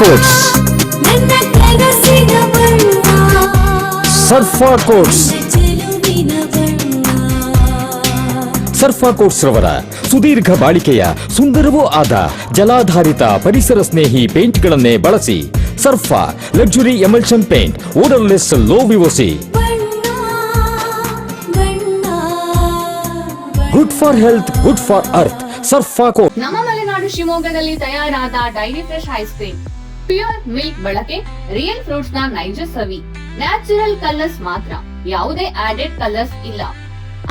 Quotes. ಸರ್ಫಾ quotes. ಸರ್ಫಾ quotes ರವರ ಸುದೀರ್ಘ ಬಾಳಿಕೆಯ ಸುಂದರವೂ ಆದ ಜಲಾಧಾರಿತ ಪರಿಸರ ಸ್ನೇಹಿ ಪೇಂಟ್ಗಳನ್ನೇ ಬಳಸಿ. Sarfa luxury emulsion paint, odourless, low VOC, good for health, good for earth. Sarfa Coats. ನಮ್ಮ ಮಲೆನಾಡು ಶಿವಮೊಗ್ಗದಲ್ಲಿ ತಯಾರಾದ dairy fresh ice cream, pure milk ಬಳಕೆ, ರಿಯಲ್ ಫ್ರೂಟ್ಸ್ ನ ನೈಜ ಸವಿ, ನ್ಯಾಚುರಲ್ ಕಲರ್ಸ್ ಮಾತ್ರ, ಯಾವುದೇ ಆಡೆಡ್ ಕಲರ್ಸ್ ಇಲ್ಲ.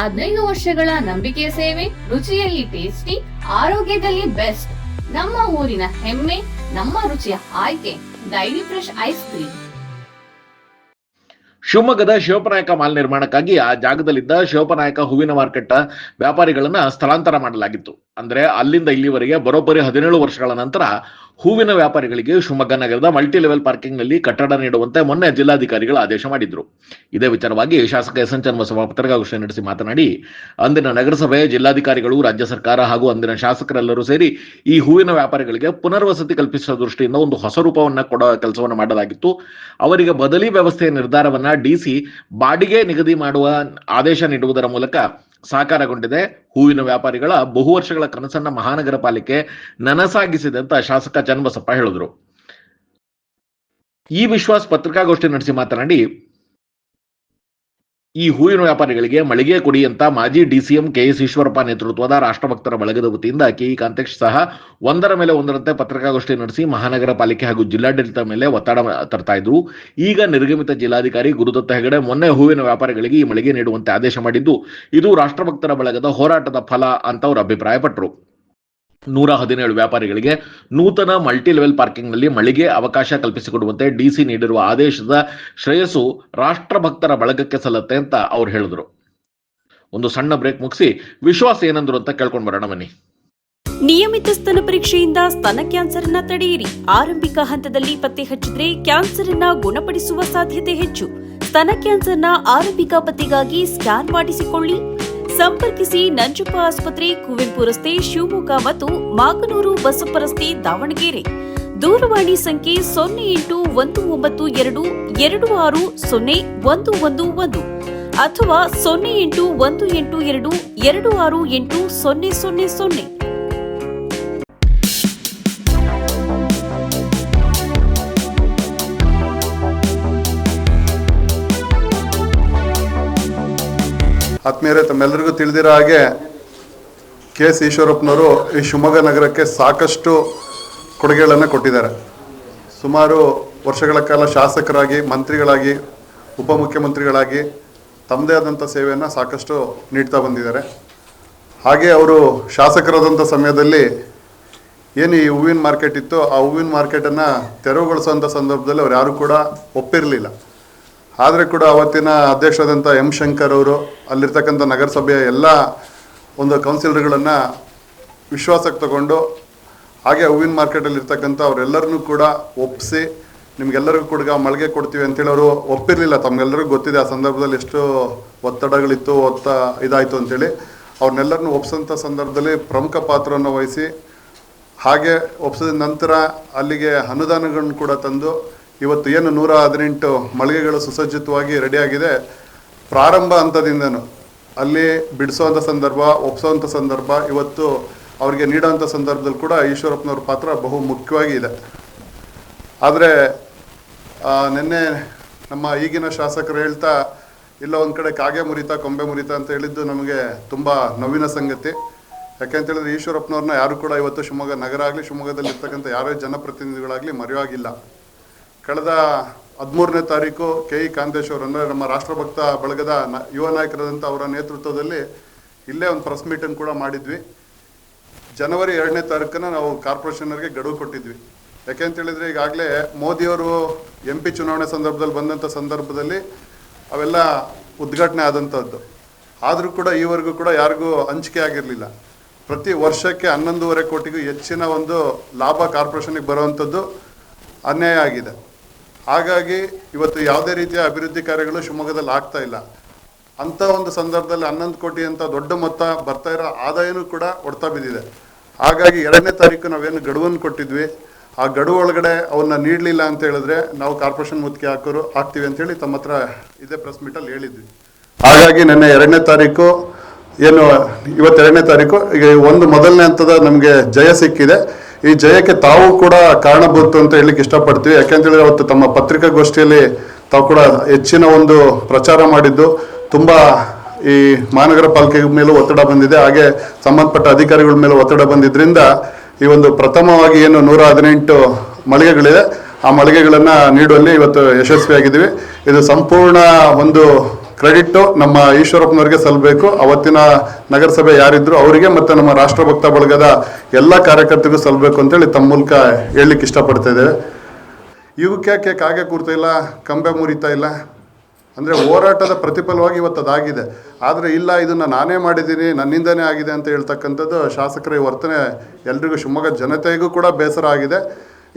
15 ವರ್ಷಗಳ ನಂಬಿಕೆಯ ಸೇವೆ, ರುಚಿಯಲ್ಲಿ ಟೇಸ್ಟಿ, ಆರೋಗ್ಯದಲ್ಲಿ ಬೆಸ್ಟ್. ನಮ್ಮ ಊರಿನ ಹೆಮ್ಮೆ, ನಮ್ಮ ರುಚಿಯ ಆಯ್ಕೆ ಡೈರಿ ಫ್ರೆಶ್ ಐಸ್ ಕ್ರೀಮ್. ಶಿವಮೊಗ್ಗದ ಶಿವಪ್ಪನಾಯಕ ಮಾಲ್ ನಿರ್ಮಾಣಕ್ಕಾಗಿ ಆ ಜಾಗದಲ್ಲಿದ್ದ ಶಿವಪ್ಪನಾಯಕ ಹೂವಿನ ಮಾರ್ಕೆಟ್ ವ್ಯಾಪಾರಿಗಳನ್ನ ಸ್ಥಳಾಂತರ ಮಾಡಲಾಗಿತ್ತು. ಅಂದ್ರೆ ಅಲ್ಲಿಂದ ಇಲ್ಲಿವರೆಗೆ ಬರೋಬ್ಬರಿ 17 ವರ್ಷಗಳ ನಂತರ ಹೂವಿನ ವ್ಯಾಪಾರಿಗಳಿಗೆ ಶಿವಮೊಗ್ಗ ನಗರದ ಮಲ್ಟಿ ಲೆವೆಲ್ ಪಾರ್ಕಿಂಗ್ ನಲ್ಲಿ ಕಟ್ಟಡ ನೀಡುವಂತೆ ಮೊನ್ನೆ ಜಿಲ್ಲಾಧಿಕಾರಿಗಳು ಆದೇಶ ಮಾಡಿದ್ರು. ಇದೇ ವಿಚಾರವಾಗಿ ಶಾಸಕ ಎಸ್ ಎನ್ ಚನ್ನಬಸವ ಪತ್ರಿಕಾಗೋಷ್ಠಿ ನಡೆಸಿ ಮಾತನಾಡಿ, ಅಂದಿನ ನಗರಸಭೆ, ಜಿಲ್ಲಾಧಿಕಾರಿಗಳು, ರಾಜ್ಯ ಸರ್ಕಾರ ಹಾಗೂ ಅಂದಿನ ಶಾಸಕರೆಲ್ಲರೂ ಸೇರಿ ಈ ಹೂವಿನ ವ್ಯಾಪಾರಿಗಳಿಗೆ ಪುನರ್ವಸತಿ ಕಲ್ಪಿಸುವ ದೃಷ್ಟಿಯಿಂದ ಒಂದು ಹೊಸ ರೂಪವನ್ನ ಕೊಡೋ ಕೆಲಸವನ್ನು ಮಾಡಲಾಗಿತ್ತು. ಅವರಿಗೆ ಬದಲಿ ವ್ಯವಸ್ಥೆಯ ನಿರ್ಧಾರವನ್ನ ಡಿಸಿ ಬಾಡಿಗೆ ನಿಗದಿ ಮಾಡುವ ಆದೇಶ ನೀಡುವುದರ ಮೂಲಕ ಸಾಕಾರಗೊಂಡಿದೆ. ಹೂವಿನ ವ್ಯಾಪಾರಿಗಳ ಬಹು ವರ್ಷಗಳ ಕನಸನ್ನ ಮಹಾನಗರ ಪಾಲಿಕೆ ನನಸಾಗಿಸಿದೆ ಅಂತ ಶಾಸಕ ಚನ್ನಬಸಪ್ಪ ಹೇಳಿದ್ರು. ಈ ವಿಶ್ವಾಸ್ ಪತ್ರಿಕಾಗೋಷ್ಠಿ ನಡೆಸಿ ಮಾತನಾಡಿ, ಈ ಹೂವಿನ ವ್ಯಾಪಾರಿಗಳಿಗೆ ಮಳಿಗೆ ಕೊಡಿ ಅಂತ ಮಾಜಿ ಡಿಸಿಎಂ ಕೆಎಸ್ ಈಶ್ವರಪ್ಪ ನೇತೃತ್ವದ ರಾಷ್ಟ್ರಭಕ್ತರ ಬಳಗದ ವತಿಯಿಂದ ಕೆಇ ಕಾಂತೇಶ್ ಸಹ ಒಂದರ ಮೇಲೆ ಒಂದರಂತೆ ಪತ್ರಿಕಾಗೋಷ್ಠಿ ನಡೆಸಿ ಮಹಾನಗರ ಪಾಲಿಕೆ ಹಾಗೂ ಜಿಲ್ಲಾಡಳಿತ ಮೇಲೆ ಒತ್ತಡ ತರ್ತಾ ಇದ್ರು. ಈಗ ನಿರ್ಗಮಿತ ಜಿಲ್ಲಾಧಿಕಾರಿ ಗುರುದತ್ತ ಹೆಗಡೆ ಮೊನ್ನೆ ಹೂವಿನ ವ್ಯಾಪಾರಿಗಳಿಗೆ ಈ ಮಳಿಗೆ ನೀಡುವಂತೆ ಆದೇಶ ಮಾಡಿದ್ದು, ಇದು ರಾಷ್ಟ್ರಭಕ್ತರ ಬಳಗದ ಹೋರಾಟದ ಫಲ ಅಂತ ಅವರು ಅಭಿಪ್ರಾಯಪಟ್ಟರು. 117 ವ್ಯಾಪಾರಿಗಳಿಗೆ ನೂತನ ಮಲ್ಟಿ ಲೆವೆಲ್ ಪಾರ್ಕಿಂಗ್ ನಲ್ಲಿ ಮಳಿಗೆ ಅವಕಾಶ ಕಲ್ಪಿಸಿಕೊಡುವಂತೆ ಡಿಸಿ ನೀಡಿರುವ ಆದೇಶದ ಶ್ರೇಯಸ್ಸು ರಾಷ್ಟ್ರಭಕ್ತರ ಬಳಗಕ್ಕೆ ಸಲ್ಲತ್ತೆ ಅಂತ ಅವ್ರು ಹೇಳಿದ್ರು. ಒಂದು ಸಣ್ಣ ಬ್ರೇಕ್ ಮುಗಿಸಿ ವಿಶ್ವಾಸ ಏನಂದ್ರು ಅಂತ ಕೇಳ್ಕೊಂಡ್ ಬರೋಣ ಬನ್ನಿ. ನಿಯಮಿತ ಸ್ತನ ಪರೀಕ್ಷೆಯಿಂದ ಸ್ತನ ಕ್ಯಾನ್ಸರ್ ಅನ್ನ ತಡೆಯಿರಿ. ಆರಂಭಿಕ ಹಂತದಲ್ಲಿ ಪತ್ತೆ ಹಚ್ಚಿದ್ರೆ ಕ್ಯಾನ್ಸರ್ ಅನ್ನ ಗುಣಪಡಿಸುವ ಸಾಧ್ಯತೆ ಹೆಚ್ಚು. ಸ್ತನ ಕ್ಯಾನ್ಸರ್ನ ಆರಂಭಿಕ ಪತ್ತೆಗಾಗಿ ಸ್ಕ್ಯಾನ್ ಮಾಡಿಸಿಕೊಳ್ಳಿ. ಸಂಪರ್ಕಿಸಿ ನಂಜಪ್ಪ ಆಸ್ಪತ್ರೆ, ಕುವೆಂಪು ರಸ್ತೆ, ಶಿವಮೊಗ್ಗ ಮತ್ತು ಮಾಗನೂರು ಬಸಪ್ಪ ರಸ್ತೆ, ದಾವಣಗೆರೆ. ದೂರವಾಣಿ ಸಂಖ್ಯೆ 0819260111 ಅಥವಾ 081822680000. ಆತ್ಮೀಯರೇ, ತಮ್ಮೆಲ್ಲರಿಗೂ ತಿಳಿದಿರೋ ಹಾಗೆ ಕೆ ಎಸ್ ಈಶ್ವರಪ್ಪನವರು ಈ ಶಿವಮೊಗ್ಗ ನಗರಕ್ಕೆ ಸಾಕಷ್ಟು ಕೊಡುಗೆಗಳನ್ನು ಕೊಟ್ಟಿದ್ದಾರೆ. ಸುಮಾರು ವರ್ಷಗಳ ಕಾಲ ಶಾಸಕರಾಗಿ, ಮಂತ್ರಿಗಳಾಗಿ, ಉಪಮುಖ್ಯಮಂತ್ರಿಗಳಾಗಿ ತಮ್ಮದೇ ಆದಂಥ ಸೇವೆಯನ್ನು ಸಾಕಷ್ಟು ನೀಡ್ತಾ ಬಂದಿದ್ದಾರೆ. ಹಾಗೆ ಅವರು ಶಾಸಕರಾದಂಥ ಸಮಯದಲ್ಲಿ ಏನು ಈ ಹೂವಿನ ಮಾರ್ಕೆಟ್ ಇತ್ತು, ಆ ಹೂವಿನ ಮಾರ್ಕೆಟನ್ನು ತೆರವುಗೊಳಿಸುವಂಥ ಸಂದರ್ಭದಲ್ಲಿ ಅವ್ರು ಯಾರೂ ಕೂಡ ಒಪ್ಪಿರಲಿಲ್ಲ. ಆದರೆ ಕೂಡ ಅವತ್ತಿನ ಅಧ್ಯಕ್ಷರಾದಂಥ ಎಂ ಶಂಕರ್ ಅವರು, ಅಲ್ಲಿರ್ತಕ್ಕಂಥ ನಗರಸಭೆಯ ಎಲ್ಲ ಒಂದು ಕೌನ್ಸಿಲರ್ಗಳನ್ನು ವಿಶ್ವಾಸಕ್ಕೆ ತಗೊಂಡು, ಹಾಗೆ ಹೂವಿನ ಮಾರ್ಕೆಟಲ್ಲಿ ಇರ್ತಕ್ಕಂಥ ಅವರೆಲ್ಲರನ್ನೂ ಕೂಡ ಒಪ್ಪಿಸಿ, ನಿಮಗೆಲ್ಲರಿಗೂ ಕೂಡ ಮಳಿಗೆ ಕೊಡ್ತೀವಿ ಅಂತೇಳಿ ಅವರು ಒಪ್ಪಿರಲಿಲ್ಲ. ತಮಗೆಲ್ಲರಿಗೂ ಗೊತ್ತಿದೆ ಆ ಸಂದರ್ಭದಲ್ಲಿ ಎಷ್ಟು ಒತ್ತಡಗಳಿತ್ತು, ಇದಾಯಿತು ಅಂತೇಳಿ. ಅವ್ರನ್ನೆಲ್ಲರನ್ನೂ ಒಪ್ಪಿಸೋಂಥ ಸಂದರ್ಭದಲ್ಲಿ ಪ್ರಮುಖ ಪಾತ್ರವನ್ನು ವಹಿಸಿ, ಹಾಗೆ ಒಪ್ಪಿಸಿದ ನಂತರ ಅಲ್ಲಿಗೆ ಅನುದಾನಗಳನ್ನು ಕೂಡ ತಂದು ಇವತ್ತು ಏನು 118 ಮಳಿಗೆಗಳು ಸುಸಜ್ಜಿತವಾಗಿ ರೆಡಿಯಾಗಿದೆ. ಪ್ರಾರಂಭ ಹಂತದಿಂದನೂ ಅಲ್ಲಿ ಬಿಡಿಸೋವಂಥ ಸಂದರ್ಭ, ಒಪ್ಪಿಸೋವಂಥ ಸಂದರ್ಭ, ಇವತ್ತು ಅವರಿಗೆ ನೀಡೋವಂಥ ಸಂದರ್ಭದಲ್ಲಿ ಕೂಡ ಈಶ್ವರಪ್ಪನವ್ರ ಪಾತ್ರ ಬಹು ಮುಖ್ಯವಾಗಿ ಇದೆ. ಆದರೆ ನಿನ್ನೆ ನಮ್ಮ ಈಗಿನ ಶಾಸಕರು ಹೇಳ್ತಾ, ಇಲ್ಲ ಒಂದು ಕಡೆ ಕಾಗೆ ಮುರಿತಾ ಕೊಂಬೆ ಮುರಿತಾ ಅಂತ ಹೇಳಿದ್ದು ನಮಗೆ ತುಂಬ ನೋವಿನ ಸಂಗತಿ. ಯಾಕೆಂತೇಳಿದ್ರೆ ಈಶ್ವರಪ್ಪನವ್ರನ್ನ ಯಾರು ಕೂಡ ಇವತ್ತು ಶಿವಮೊಗ್ಗ ನಗರ ಆಗಲಿ, ಶಿವಮೊಗ್ಗದಲ್ಲಿ ಇರ್ತಕ್ಕಂಥ ಯಾರೇ ಜನಪ್ರತಿನಿಧಿಗಳಾಗಲಿ ಮರೆಯುವಾಗಿಲ್ಲ. ಕಳೆದ 13ನೇ ತಾರೀಕು ಕೆಇ ಕಾಂತೇಶ್ ಅವರು, ಅಂದರೆ ನಮ್ಮ ರಾಷ್ಟ್ರಭಕ್ತ ಬಳಗದ ಯುವ ನಾಯಕರಾದಂಥ ಅವರ ನೇತೃತ್ವದಲ್ಲಿ ಇಲ್ಲೇ ಒಂದು ಪ್ರೆಸ್ ಮೀಟನ್ನು ಕೂಡ ಮಾಡಿದ್ವಿ. ಜನವರಿ 2ನೇ ತಾರೀಕನ್ನು ನಾವು ಕಾರ್ಪೊರೇಷನರ್ಗೆ ಗಡುವು ಕೊಟ್ಟಿದ್ವಿ. ಯಾಕೆಂತೇಳಿದರೆ ಈಗಾಗಲೇ ಮೋದಿಯವರು MP ಚುನಾವಣೆ ಸಂದರ್ಭದಲ್ಲಿ ಬಂದಂಥ ಸಂದರ್ಭದಲ್ಲಿ ಅವೆಲ್ಲ ಉದ್ಘಾಟನೆ ಆದಂಥದ್ದು. ಆದರೂ ಕೂಡ ಈವರೆಗೂ ಕೂಡ ಯಾರಿಗೂ ಹಂಚಿಕೆ ಆಗಿರಲಿಲ್ಲ. ಪ್ರತಿ ವರ್ಷಕ್ಕೆ 11.5 ಕೋಟಿಗೂ ಹೆಚ್ಚಿನ ಒಂದು ಲಾಭ ಕಾರ್ಪೊರೇಷನ್ಗೆ ಬರುವಂಥದ್ದು ಅನ್ಯಾಯ ಆಗಿದೆ. ಹಾಗಾಗಿ ಇವತ್ತು ಯಾವುದೇ ರೀತಿಯ ಅಭಿವೃದ್ಧಿ ಕಾರ್ಯಗಳು ಶಿವಮೊಗ್ಗದಲ್ಲಿ ಆಗ್ತಾ ಇಲ್ಲ. ಅಂಥ ಒಂದು ಸಂದರ್ಭದಲ್ಲಿ 11 ಕೋಟಿ ಅಂತ ದೊಡ್ಡ ಮೊತ್ತ ಬರ್ತಾ ಇರೋ ಆದಾಯನೂ ಕೂಡ ಹೊಡ್ತಾ ಬಿದ್ದಿದೆ. ಹಾಗಾಗಿ 2ನೇ ತಾರೀಕು ನಾವೇನು ಗಡುವನ್ನು ಕೊಟ್ಟಿದ್ವಿ, ಆ ಗಡುವು ಒಳಗಡೆ ಅವನ್ನ ನೀಡಲಿಲ್ಲ ಅಂತ ಹೇಳಿದ್ರೆ ನಾವು ಕಾರ್ಪೊರೇಷನ್ ಮುತ್ತಿಗೆ ಹಾಕ್ತೀವಿ ಅಂತೇಳಿ ತಮ್ಮ ಹತ್ರ ಇದೇ ಪ್ರೆಸ್ ಮೀಟಲ್ಲಿ ಹೇಳಿದ್ವಿ. ಹಾಗಾಗಿ ನಿನ್ನೆ 2ನೇ ತಾರೀಕು ಏನು ಇವತ್ತು 2ನೇ ತಾರೀಕು ಈಗ ಒಂದು ಮೊದಲನೇ ಹಂತದ ನಮಗೆ ಜಯ ಸಿಕ್ಕಿದೆ. ಈ ಜಯಕ್ಕೆ ತಾವು ಕೂಡ ಕಾರಣಭೂತ ಅಂತ ಹೇಳಲಿಕ್ಕೆ ಇಷ್ಟಪಡ್ತೀವಿ. ಯಾಕೆಂತೇಳಿದ್ರೆ ಅವತ್ತು ತಮ್ಮ ಪತ್ರಿಕಾಗೋಷ್ಠಿಯಲ್ಲಿ ತಾವು ಕೂಡ ಹೆಚ್ಚಿನ ಒಂದು ಪ್ರಚಾರ ಮಾಡಿದ್ದು ತುಂಬ ಈ ಮಹಾನಗರ ಪಾಲಿಕೆ ಮೇಲೂ ಒತ್ತಡ ಬಂದಿದೆ, ಹಾಗೆ ಸಂಬಂಧಪಟ್ಟ ಅಧಿಕಾರಿಗಳ ಮೇಲೆ ಒತ್ತಡ ಬಂದಿದ್ರಿಂದ ಈ ಒಂದು ಪ್ರಥಮವಾಗಿ ಏನು 118 ಮಳಿಗೆಗಳಿದೆ ಆ ಮಳಿಗೆಗಳನ್ನು ನೀಡುವಲ್ಲಿ ಇವತ್ತು ಯಶಸ್ವಿಯಾಗಿದ್ದೀವಿ. ಇದು ಸಂಪೂರ್ಣ ಒಂದು ಕ್ರೆಡಿಟ್ ನಮ್ಮ ಈಶ್ವರಪ್ಪನವರಿಗೆ ಸಲ್ಲಬೇಕು. ಅವತ್ತಿನ ನಗರಸಭೆ ಯಾರಿದ್ರು ಅವರಿಗೆ ಮತ್ತು ನಮ್ಮ ರಾಷ್ಟ್ರಭಕ್ತ ಬಳಗದ ಎಲ್ಲ ಕಾರ್ಯಕರ್ತರಿಗೂ ಸಲ್ಲಬೇಕು ಅಂತೇಳಿ ತಮ್ಮ ಮೂಲಕ ಹೇಳಲಿಕ್ಕೆ ಇಷ್ಟಪಡ್ತಾ ಇದ್ದೇವೆ. ಇವಕ್ಕೆ ಕಾಗೆ ಕೂರ್ತಾ ಇಲ್ಲ, ಕಂಬೆ ಮುರಿತಾ ಇಲ್ಲ ಅಂದರೆ ಹೋರಾಟದ ಪ್ರತಿಫಲವಾಗಿ ಇವತ್ತು ಅದಾಗಿದೆ. ಆದರೆ ಇಲ್ಲ ಇದನ್ನು ನಾನೇ ಮಾಡಿದ್ದೀನಿ, ನನ್ನಿಂದನೇ ಆಗಿದೆ ಅಂತ ಹೇಳ್ತಕ್ಕಂಥದ್ದು ಶಾಸಕರ ಈ ವರ್ತನೆ ಎಲ್ರಿಗೂ, ಶಿವಮೊಗ್ಗ ಜನತೆಗೂ ಕೂಡ ಬೇಸರ ಆಗಿದೆ.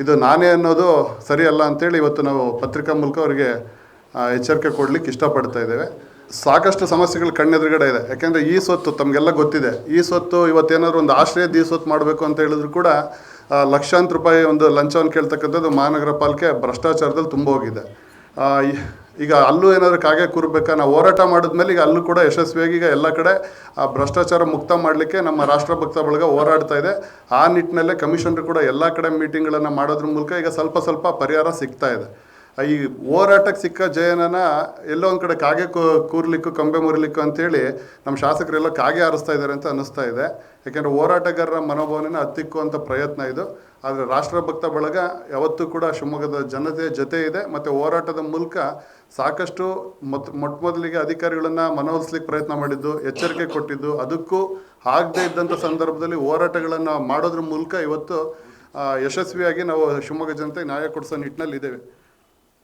ಇದು ನಾನೇ ಅನ್ನೋದು ಸರಿಯಲ್ಲ ಅಂತೇಳಿ ಇವತ್ತು ನಾವು ಪತ್ರಿಕಾ ಮೂಲಕ ಅವರಿಗೆ ಎಚ್ಚರಿಕೆ ಕೊಡಲಿಕ್ಕೆ ಇಷ್ಟಪಡ್ತಾ ಇದ್ದೇವೆ. ಸಾಕಷ್ಟು ಸಮಸ್ಯೆಗಳು ಕಣ್ಣೆದುರುಗಡೆ ಇದೆ. ಯಾಕೆಂದರೆ ಈ ಸ್ವತ್ತು ತಮಗೆಲ್ಲ ಗೊತ್ತಿದೆ. ಈ ಸ್ವತ್ತು ಇವತ್ತೇನಾದ್ರು ಒಂದು ಆಶ್ರಯದ ಈ ಸ್ವತ್ತು ಮಾಡಬೇಕು ಅಂತ ಹೇಳಿದ್ರು ಕೂಡ ಲಕ್ಷಾಂತರ ರೂಪಾಯಿ ಒಂದು ಲಂಚವನ್ನು ಕೇಳ್ತಕ್ಕಂಥದ್ದು ಮಹಾನಗರ ಪಾಲಿಕೆ ಭ್ರಷ್ಟಾಚಾರದಲ್ಲಿ ತುಂಬ ಹೋಗಿದೆ. ಈಗ ಅಲ್ಲೂ ಏನಾದರೂ ಕಾಗೆ ಕೂರಬೇಕಾ, ನಾವು ಹೋರಾಟ ಮಾಡಿದ್ಮೇಲೆ ಈಗ ಅಲ್ಲೂ ಕೂಡ ಯಶಸ್ವಿಯಾಗಿ ಈಗ ಎಲ್ಲ ಕಡೆ ಆ ಭ್ರಷ್ಟಾಚಾರ ಮುಕ್ತ ಮಾಡಲಿಕ್ಕೆ ನಮ್ಮ ರಾಷ್ಟ್ರಭಕ್ತ ಬಳಗ ಹೋರಾಡ್ತಾ ಇದೆ. ಆ ನಿಟ್ಟಿನಲ್ಲೇ ಕಮಿಷನರ್ ಕೂಡ ಎಲ್ಲ ಕಡೆ ಮೀಟಿಂಗ್ಗಳನ್ನು ಮಾಡೋದ್ರ ಮೂಲಕ ಈಗ ಸ್ವಲ್ಪ ಪರಿಹಾರ ಸಿಗ್ತಾ ಇದೆ. ಈ ಹೋರಾಟಕ್ಕೆ ಸಿಕ್ಕ ಜಯನನ ಎಲ್ಲೋ ಒಂದು ಕಡೆ ಕಾಗೆ ಕೂರ್ಲಿಕ್ಕೂ ಕಂಬೆ ಮುರಿಲಿಕ್ಕೂ ಅಂತೇಳಿ ನಮ್ಮ ಶಾಸಕರೆಲ್ಲ ಕಾಗೆ ಹಾರಿಸ್ತಾ ಇದ್ದಾರೆ ಅಂತ ಅನ್ನಿಸ್ತಾ ಇದೆ. ಯಾಕೆಂದರೆ ಹೋರಾಟಗಾರರ ಮನೋಭಾವನೆನ ಹತ್ತಿಕ್ಕುವಂಥ ಪ್ರಯತ್ನ ಇದು. ಆದರೆ ರಾಷ್ಟ್ರಭಕ್ತ ಬಳಗ ಯಾವತ್ತೂ ಕೂಡ ಶಿವಮೊಗ್ಗದ ಜನತೆ ಜೊತೆ ಇದೆ ಮತ್ತು ಹೋರಾಟದ ಮೂಲಕ ಸಾಕಷ್ಟು ಮೊದಲಿಗೆ ಅಧಿಕಾರಿಗಳನ್ನು ಮನವೊಲಿಸ್ಲಿಕ್ಕೆ ಪ್ರಯತ್ನ ಮಾಡಿದ್ದು, ಎಚ್ಚರಿಕೆ ಕೊಟ್ಟಿದ್ದು, ಅದಕ್ಕೂ ಆಗದೇ ಇದ್ದಂಥ ಸಂದರ್ಭದಲ್ಲಿ ಹೋರಾಟಗಳನ್ನು ಮಾಡೋದ್ರ ಮೂಲಕ ಇವತ್ತು ಯಶಸ್ವಿಯಾಗಿ ನಾವು ಶಿವಮೊಗ್ಗ ಜನತೆಗೆ ನ್ಯಾಯ ಕೊಡಿಸೋ ನಿಟ್ಟಿನಲ್ಲಿ ಇದ್ದೇವೆ.